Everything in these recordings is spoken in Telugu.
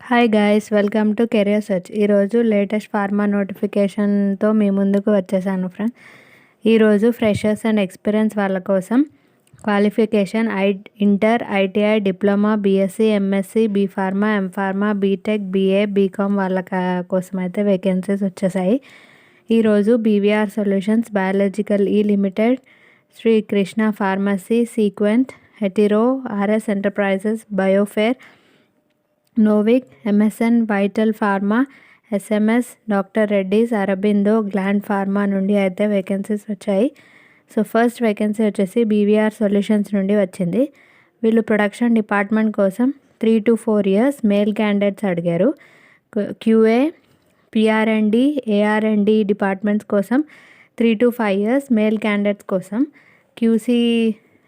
Hi guys, welcome to career search. ఈరోజు లేటెస్ట్ ఫార్మా నోటిఫికేషన్తో మీ ముందుకు వచ్చేసాను ఫ్రెండ్స్. ఈరోజు ఫ్రెషర్స్ అండ్ ఎక్స్పీరియన్స్ వాళ్ళ కోసం qualification inter, ITI, diploma, BSc, MSc, B pharma, M pharma, BTech, BA, BCom వాళ్ళ కోసం అయితే వేకెన్సీస్ వచ్చేసాయి. ఈరోజు BVR solutions, biological E limited, Shri Krishna pharmacy, Sequent, Hetero, RS enterprises, Biophore, నోవిక్, MSN, Vital pharma, SMS, doctor Reddy's, Aurobindo, Gland pharma నుండి అయితే వేకెన్సీస్ వచ్చాయి. సో ఫస్ట్ వేకెన్సీ వచ్చేసి బీవీఆర్ సొల్యూషన్స్ నుండి వచ్చింది. వీళ్ళు ప్రొడక్షన్ డిపార్ట్మెంట్ కోసం 3 to 4 years మేల్ క్యాండిడేట్స్ అడిగారు. క్యూఏ, పిఆర్ఎండి, ఏఆర్ఎండి డిపార్ట్మెంట్స్ కోసం 3 to 5 years మేల్ క్యాండిడేట్స్ కోసం. క్యూసీ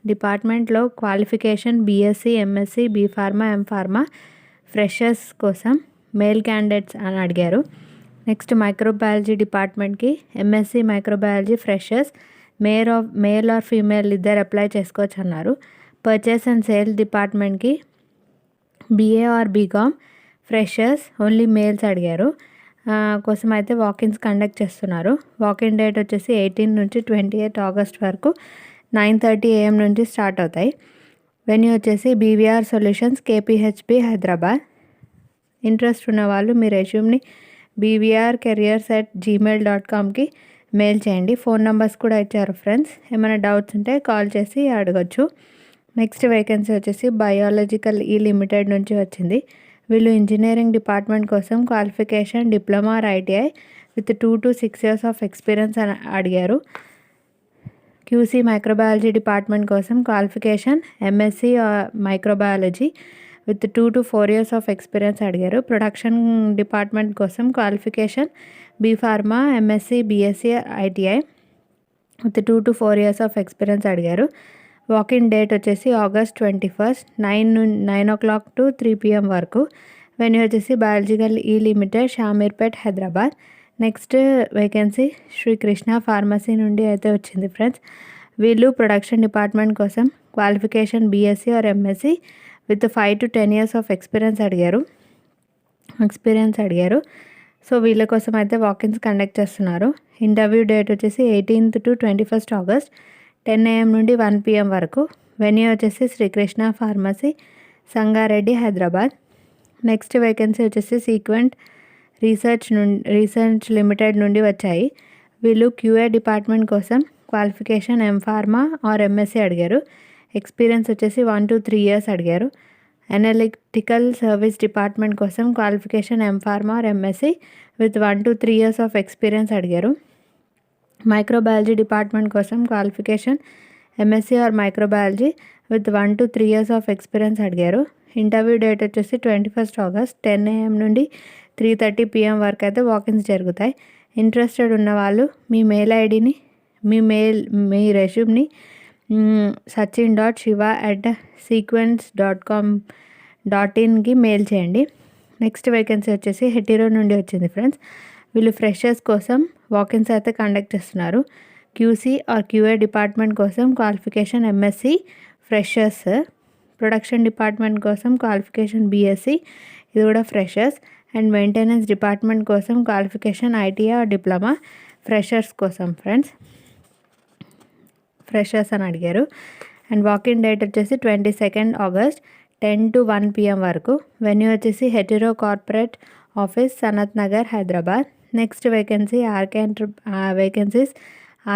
డిపార్ట్మెంట్లో qualification BSc, MSc, B pharma, M pharma, freshers కోసం మేల్ క్యాండిడేట్స్ అని అడిగారు. నెక్స్ట్ మైక్రోబయాలజీ డిపార్ట్మెంట్కి MSc microbiology freshers, male or female ఇద్దరు అప్లై చేసుకోవచ్చు అన్నారు. పర్చేస్ అండ్ సేల్స్ డిపార్ట్మెంట్కి BA or BCom freshers, only males అడిగారు. కోసం అయితే వాకిన్స్ కండక్ట్ చేస్తున్నారు. వాకిన్ డేట్ వచ్చేసి 18 నుంచి 28 August వరకు 9:30 AM నుంచి స్టార్ట్ అవుతాయి. వెన్యూ వచ్చేసి BVR solutions, KPHB, Hyderabad. Interest ఉన్న వాళ్ళు మీ రెజ్యూమ్ని bvrcareers@gmail.comకి మెయిల్ చేయండి. ఫోన్ నెంబర్స్ కూడా ఇచ్చారు ఫ్రెండ్స్. ఏమైనా డౌట్స్ ఉంటే కాల్ చేసి అడగచ్చు. నెక్స్ట్ వేకెన్సీ వచ్చేసి బయాలజికల్ ఈ లిమిటెడ్ నుంచి వచ్చింది. వీళ్ళు ఇంజనీరింగ్ డిపార్ట్మెంట్ కోసం qualification diploma or ITI with 2 to 6 years of experience అని అడిగారు. క్యూసీ మైక్రోబయాలజీ డిపార్ట్మెంట్ కోసం qualification MSc microbiology with 2 to 4 years of experience అడిగారు. ప్రొడక్షన్ డిపార్ట్మెంట్ కోసం qualification B pharma, MSc, BSc, ITI with 2 to 4 years of experience అడిగారు. వాకిన్ డేట్ వచ్చేసి August 21st 9 o'clock to 3 PM వరకు. వెన్యూ వచ్చేసి biological E limited, Shamirpet, Hyderabad. Next vacancy Sri Krishna pharmacy నుండి అయితే వచ్చింది ఫ్రెండ్స్. వీళ్ళు ప్రొడక్షన్ డిపార్ట్మెంట్ కోసం qualification BSc or MSc with 5 to 10 years of experience అడిగారు. సో వీళ్ళ కోసం అయితే వాకిన్స్ కండక్ట్ చేస్తున్నారు. ఇంటర్వ్యూ డేట్ వచ్చేసి 18th to 21st August 10 AM నుండి 1 PM వరకు. వెన్యూ వచ్చేసి Srikrishna pharmacy, Sangareddy, Hyderabad. Next vacancy వచ్చేసి సీక్వెంట్ రీసెర్చ్ లిమిటెడ్ నుండి వచ్చాయి. వీళ్ళు క్యూఏ డిపార్ట్మెంట్ కోసం qualification M pharma or MSc అడిగారు. ఎక్స్పీరియన్స్ వచ్చేసి 1 to 3 years అడిగారు. అనలిటికల్ సర్వీస్ డిపార్ట్మెంట్ కోసం qualification M pharma or MSc with 1 to 3 years of experience అడిగారు. మైక్రోబయాలజీ డిపార్ట్మెంట్ కోసం qualification MSc or microbiology with 1 to 3 years of experience అడిగారు. ఇంటర్వ్యూ డేట్ వచ్చేసి 21st August 10 AM నుండి 3:30 PM వరకు అయితే వాకిన్స్ జరుగుతాయి. ఇంట్రెస్టెడ్ ఉన్న వాళ్ళు మీ మెయిల్ ఐడిని మీ రెజ్యూమ్ని sachin.shiva@sequence.com.in మెయిల్ చేయండి. నెక్స్ట్ వేకెన్సీ వచ్చేసి హెటిరో నుండి వచ్చింది ఫ్రెండ్స్. వీళ్ళు ఫ్రెషర్స్ కోసం వాకిన్స్ అయితే కండక్ట్ చేస్తున్నారు. క్యూసీ ఆర్ క్యూఏ డిపార్ట్మెంట్ కోసం qualification MSc freshers, production department కోసం క్వాలిఫికేషన్ బీఎస్సీ, ఇది కూడా ఫ్రెషర్స్, అండ్ మెయింటెనెన్స్ డిపార్ట్మెంట్ కోసం qualification ITI or diploma freshers కోసం ఫ్రెండ్స్. ఫ్రెషర్స్ అని అడిగారు. అండ్ వాకిన్ డేట్ వచ్చేసి 22nd August 10 to 1 PM వరకు. వెన్యూ వచ్చేసి Hetero corporate office, Sanath Nagar, Hyderabad. Next vacancies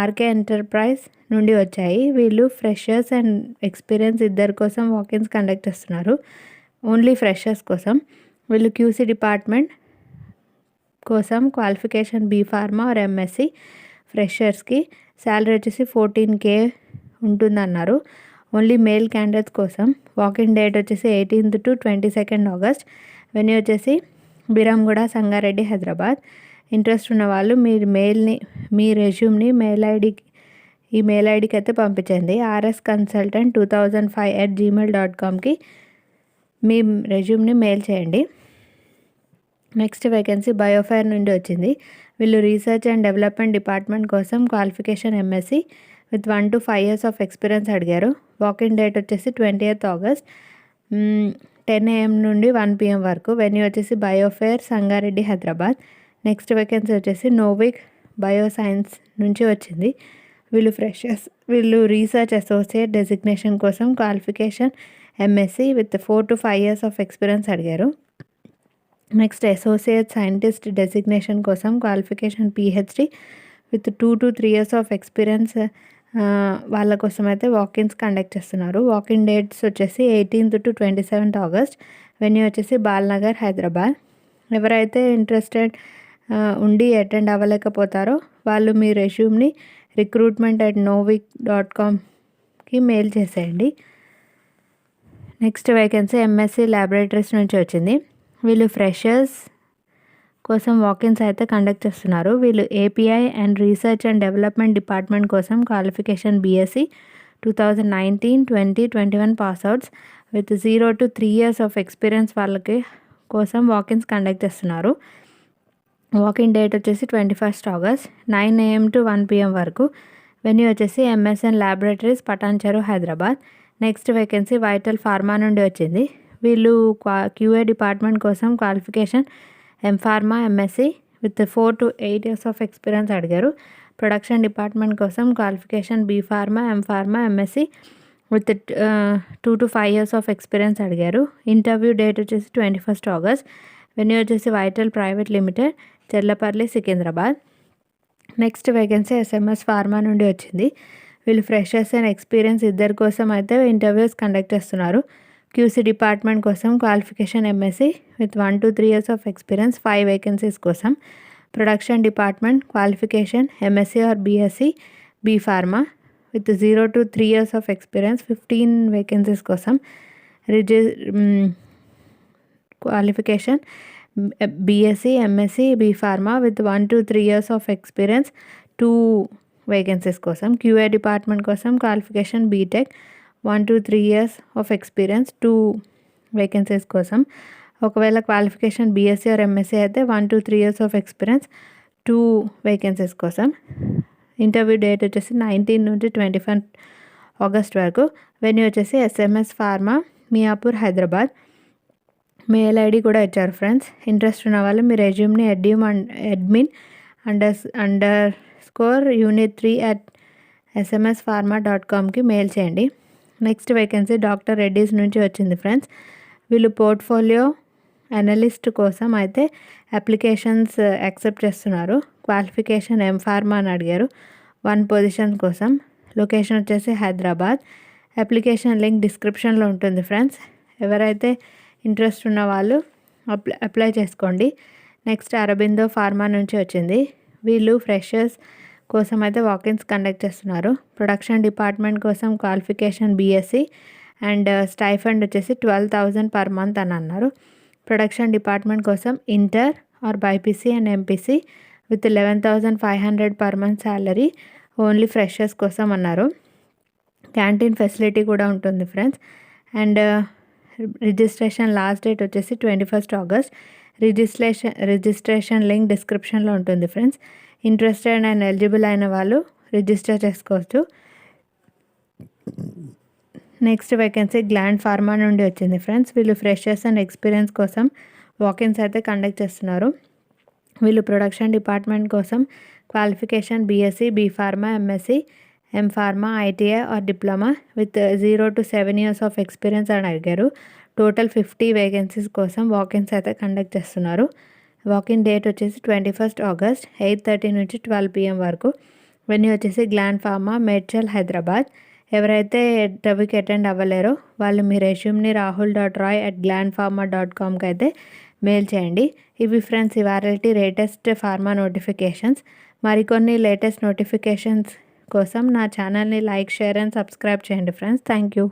RK enterprise నుండి వచ్చాయి. వీళ్ళు ఫ్రెషర్స్ అండ్ ఎక్స్పీరియన్స్ ఇద్దరి కోసం వాకిన్స్ కండక్ట్ చేస్తున్నారు. ఓన్లీ ఫ్రెషర్స్ కోసం. వీళ్ళు క్యూసీ డిపార్ట్మెంట్ కోసం qualification B pharma or MSc ఫ్రెషర్స్కి. శాలరీ వచ్చేసి 14K ఉంటుందన్నారు. ఓన్లీ మేల్ క్యాండిడేట్స్ కోసం. వాకిన్ డేట్ వచ్చేసి 18th to 22nd August. Venue వచ్చేసి బిరంగూడ, సంగారెడ్డి, హైదరాబాద్. ఇంట్రెస్ట్ ఉన్న వాళ్ళు మీ రెజ్యూమ్ని ఈ మెయిల్ ఐడికి అయితే పంపించండి. rsconsultant2005@gmail.comకి మీ రెజ్యూమ్ని మెయిల్ చేయండి. నెక్స్ట్ వేకెన్సీ బయోఫేర్ నుండి వచ్చింది. వీళ్ళు రీసెర్చ్ అండ్ డెవలప్మెంట్ డిపార్ట్మెంట్ కోసం qualification MSc with 1 to 5 years of experience అడిగారు. వాకిన్ డేట్ వచ్చేసి 20th August. 10 AM నుండి 1 PM వరకు. వెన్యూ వచ్చేసి బయోఫేర్ సంగారెడ్డి హైదరాబాద్. నెక్స్ట్ వేకెన్సీ వచ్చేసి నోవిక్ బయోసైన్స్ నుంచి వచ్చింది. వీళ్ళు రీసెర్చ్ అసోసియేట్ డెసిగ్నేషన్ కోసం qualification MSc with 4 to 5 years of experience అడిగారు. నెక్స్ట్ అసోసియేట్ సైంటిస్ట్ డెసిగ్నేషన్ కోసం qualification PhD with 2 to 3 years of experience వాళ్ళ కోసం అయితే వాకిన్స్ కండక్ట్ చేస్తున్నారు. వాకిన్ డేట్స్ వచ్చేసి 18th to 27th August. Venue వచ్చేసి బాల్నగర్ హైదరాబాద్. ఎవరైతే ఇంట్రెస్టెడ్ ఉండి అటెండ్ అవ్వలేకపోతారో వాళ్ళు మీ రెజ్యూమ్ని recruitment@novik.comకి మెయిల్ చేసేయండి. నెక్స్ట్ వేకెన్సీ ఎంఎస్సి ల్యాబొరేటరీస్ నుంచి వచ్చింది. వీళ్ళు ఫ్రెషర్స్ కోసం వాకిన్స్ అయితే కండక్ట్ చేస్తున్నారు. వీళ్ళు API and research and development department కోసం qualification BSc 2019, 20, 21 passouts with 0 to 3 years of experience వాళ్ళకి కోసం వాకిన్స్ కండక్ట్ చేస్తున్నారు. వాకిన్ డేట్ వచ్చేసి 21st August 9 AM to 1 PM వరకు. వెన్యూ వచ్చేసి MSN laboratories Patancheru Hyderabad. Next vacancy vital pharma నుండి వచ్చింది. వీళ్ళు క్యూఏ డిపార్ట్మెంట్ కోసం qualification M Pharma MSc with 4 to 8 years of experience అడిగారు. ప్రొడక్షన్ డిపార్ట్మెంట్ కోసం qualification B pharma M Pharma MSc with 2 to 5 years of experience అడిగారు. ఇంటర్వ్యూ డేట్ వచ్చేసి 21st August. వెన్యూ వచ్చేసి vital private limited Cherlapalli Secunderabad. Next vacancy SMS pharma నుండి వచ్చింది. వీళ్ళు ఫ్రెషర్స్ అండ్ ఎక్స్పీరియన్స్ ఇద్దరి కోసం అయితే ఇంటర్వ్యూస్ కండక్ట్ చేస్తున్నారు. క్యూసీ డిపార్ట్మెంట్ కోసం qualification MSc with 1 to 3 years of experience 5 vacancies కోసం. Production department qualification MSc or BSc B pharma with 0 to 3 years of experience 15 vacancies కోసం. Qualification BSc MSc B pharma with 1 to 3 years of experience 2 vacancies కోసం. క్యూఏ డిపార్ట్మెంట్ కోసం qualification BTech 1 to 3 years of experience 2 vacancies కోసం. ఒకవేళ క్వాలిఫికేషన్ బీఎస్సీ ఆర్ ఎంఎస్సీ అయితే 1 to 3 years of experience 2 vacancies కోసం. ఇంటర్వ్యూ డేట్ వచ్చేసి 19 నుంచి 21 August వరకు. వెన్యూ వచ్చేసి SMS pharma Miyapur Hyderabad. Mail ID కూడా ఇచ్చారు ఫ్రెండ్స్. ఇంట్రెస్ట్ ఉన్న వాళ్ళు మీ రెజ్యూమ్ని admin_unit3@smspharma.comకి మెయిల్ చేయండి. నెక్స్ట్ వేకెన్సీ డాక్టర్ రెడ్డీస్ నుంచి వచ్చింది ఫ్రెండ్స్. వీళ్ళు పోర్ట్ఫోలియో అనలిస్ట్ కోసం అయితే అప్లికేషన్స్ యాక్సెప్ట్ చేస్తున్నారు. క్వాలిఫికేషన్ ఎంఫార్మా అని అడిగారు 1 పొజిషన్ కోసం. లొకేషన్ వచ్చేసి హైదరాబాద్. అప్లికేషన్ లింక్ డిస్క్రిప్షన్లో ఉంటుంది ఫ్రెండ్స్. ఎవరైతే ఇంట్రెస్ట్ ఉన్న వాళ్ళు అప్లై చేసుకోండి. నెక్స్ట్ అరబిందో ఫార్మా నుంచి వచ్చింది. వీళ్ళు ఫ్రెషర్స్ కోసం అయితే వాకిన్స్ కండక్ట్ చేస్తున్నారు. ప్రొడక్షన్ డిపార్ట్మెంట్ కోసం క్వాలిఫికేషన్ బీఎస్సీ అండ్ స్టైఫండ్ వచ్చేసి 12,000 per month అని అన్నారు. ప్రొడక్షన్ డిపార్ట్మెంట్ కోసం inter or BiPC and MPC with 11,500 per month salary only freshers కోసం అన్నారు. క్యాంటీన్ ఫెసిలిటీ కూడా ఉంటుంది friends. And registration last date వచ్చేసి 21st August. రిజిస్ట్రేషన్ లింక్ డిస్క్రిప్షన్లో ఉంటుంది ఫ్రెండ్స్. ఇంట్రెస్టెడ్ అండ్ ఎలిజిబుల్ అయిన వాళ్ళు రిజిస్టర్ చేసుకోవచ్చు. నెక్స్ట్ వేకెన్సీ గ్లాండ్ ఫార్మా నుండి వచ్చింది ఫ్రెండ్స్. వీళ్ళు ఫ్రెషర్స్ అండ్ ఎక్స్పీరియన్స్ కోసం వాకిన్స్ అయితే కండక్ట్ చేస్తున్నారు. వీళ్ళు ప్రొడక్షన్ డిపార్ట్మెంట్ కోసం qualification BSc be pharma MSc MPharm ITI or diploma with 0 to 7 years of experience అని అడిగారు. టోటల్ 50 వేకెన్సీస్ కోసం వాకిన్స్ అయితే కండక్ట్ చేస్తున్నారు. వాకిన్ డేట్ వచ్చేసి 21st August 8:30 నుంచి 12 PM వరకు. వెన్యూ వచ్చేసి గ్లాండ్ ఫార్మా మేడ్చల్ హైదరాబాద్. ఎవరైతే ఇంటర్వ్యూకి అటెండ్ అవ్వలేరో వాళ్ళు మీ రెజ్యూమ్ని rahul.roy@glandpharma.comకి అయితే మెయిల్ చేయండి. ఇవి ఫ్రెండ్స్ ఇవాల్టి లేటెస్ట్ ఫార్మా నోటిఫికేషన్స్. మరికొన్ని లేటెస్ట్ నోటిఫికేషన్స్ కోసం నా ఛానల్ని లైక్, షేర్ అండ్ సబ్స్క్రైబ్ చేయండి ఫ్రెండ్స్. Thank you.